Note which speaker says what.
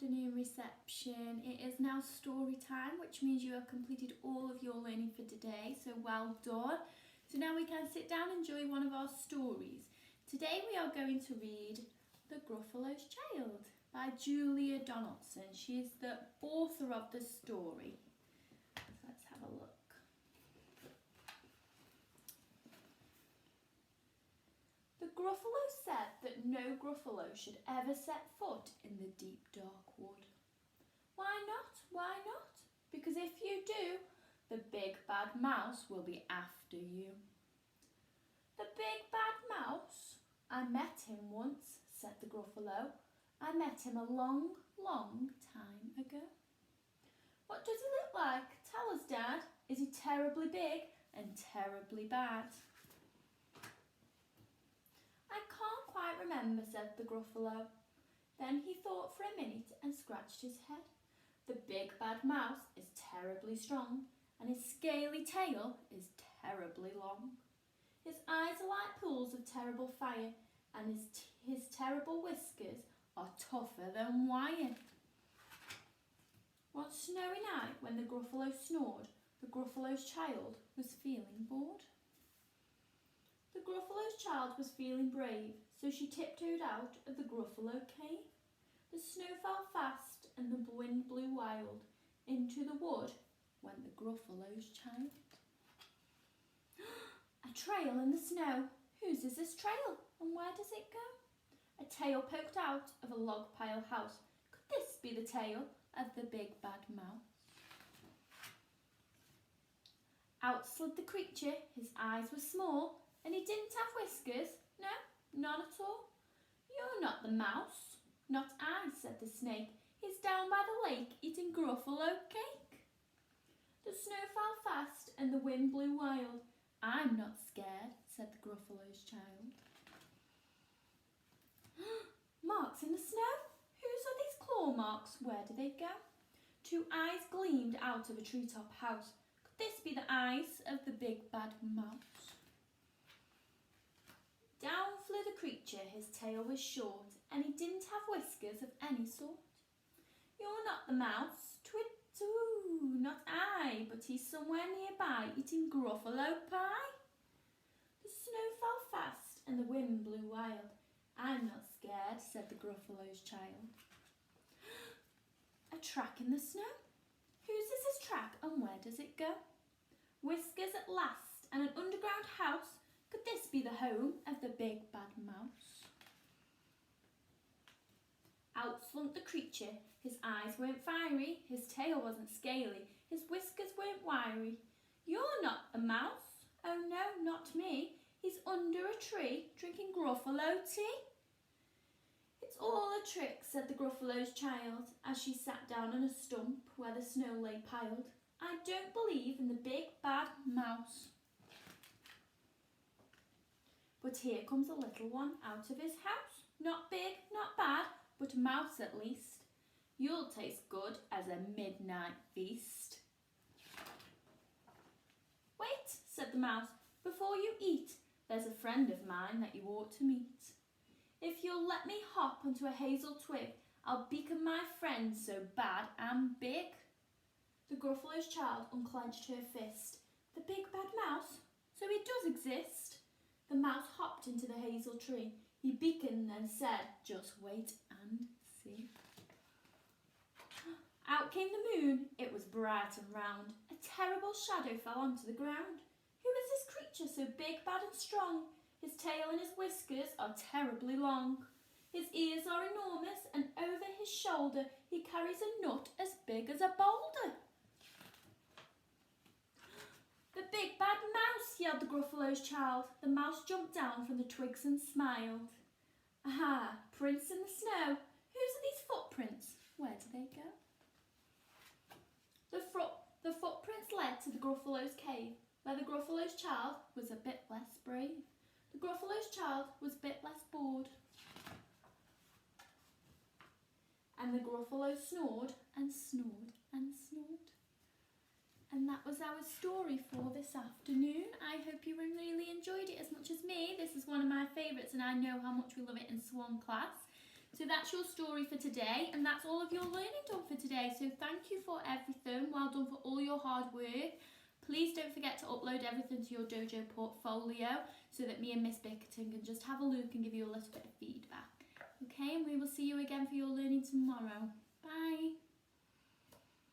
Speaker 1: afternoon reception. It is now story time, which means you have completed all of your learning for today, so well done. So now we can sit down and enjoy one of our stories. Today we are going to read The Gruffalo's Child by Julia Donaldson. She is the author of the story. So let's have a look. The Gruffalo said that no Gruffalo should ever set foot in the deep dark wood. Why not? Why not? Because if you do, the big bad mouse will be after you. The big bad mouse? I met him once, said the Gruffalo. I met him a long, long time ago. What does he look like? Tell us, Dad. Is he terribly big and terribly bad? I can't quite remember, said the Gruffalo. Then he thought for a minute and scratched his head. The big bad mouse is terribly strong, and his scaly tail is terribly long. His eyes are like pools of terrible fire, and his terrible whiskers are tougher than wire. One snowy night, when the Gruffalo snored, the Gruffalo's child was feeling bored. The Gruffalo's child was feeling brave, so she tiptoed out of the Gruffalo cave. The snow fell fast and the wind blew wild. Into the wood went the Gruffalo's child. A trail in the snow. Whose is this trail and where does it go? A tail poked out of a log pile house. Could this be the tail of the big bad mouse? Out slid the creature. His eyes were small and he didn't have whiskers. No, none at all. You're not the mouse. Not I, said the snake. He's down by the lake eating Gruffalo cake. The snow fell fast and the wind blew wild. I'm not scared, said the Gruffalo's child. Marks in the snow? Whose are these claw marks? Where do they go? Two eyes gleamed out of a treetop house. Could this be the eyes of the big bad mouse? Down flew the creature, his tail was short, and he didn't have whiskers of any sort. You're not the mouse, twit-too, not I, but he's somewhere nearby, eating Gruffalo pie. The snow fell fast, and the wind blew wild. I'm not scared, said the Gruffalo's child. A track in the snow? Whose is this track, and where does it go? Whiskers at last, and an underground house. Could this be the home of the big bad mouse? Out slunk the creature. His eyes weren't fiery, his tail wasn't scaly, his whiskers weren't wiry. You're not the mouse. Oh no, not me. He's under a tree drinking Gruffalo tea. It's all a trick, said the Gruffalo's child as she sat down on a stump where the snow lay piled. I don't believe in the big bad mouse. But here comes a little one out of his house. Not big, not bad, but a mouse at least. You'll taste good as a midnight feast. Wait, said the mouse, before you eat, there's a friend of mine that you ought to meet. If you'll let me hop onto a hazel twig, I'll beacon my friend so bad and big. The Gruffalo's child unclenched her fist. The big bad mouse? So he does exist? The mouse hopped into the hazel tree. He beaconed and said, just wait and see. Out came the moon. It was bright and round. A terrible shadow fell onto the ground. Who is this creature so big, bad and strong? His tail and his whiskers are terribly long. His ears are enormous and over his shoulder he carries a nut as big as a boulder. The big bad mouse, yelled the Gruffalo's child. The mouse jumped down from the twigs and smiled. Aha, prints in the snow. Whose are these footprints? Where do they go? The footprints led to the Gruffalo's cave, where the Gruffalo's child was a bit less brave. The Gruffalo's child was a bit less bored. And the Gruffalo snored and snored and snored. And that was our story for this afternoon. I hope you really enjoyed it as much as me. This is one of my favourites and I know how much we love it in Swan class. So that's your story for today, and that's all of your learning done for today. So thank you for everything. Well done for all your hard work. Please don't forget to upload everything to your dojo portfolio so that me and Miss Bickerton can just have a look and give you a little bit of feedback. Okay, and we will see you again for your learning tomorrow.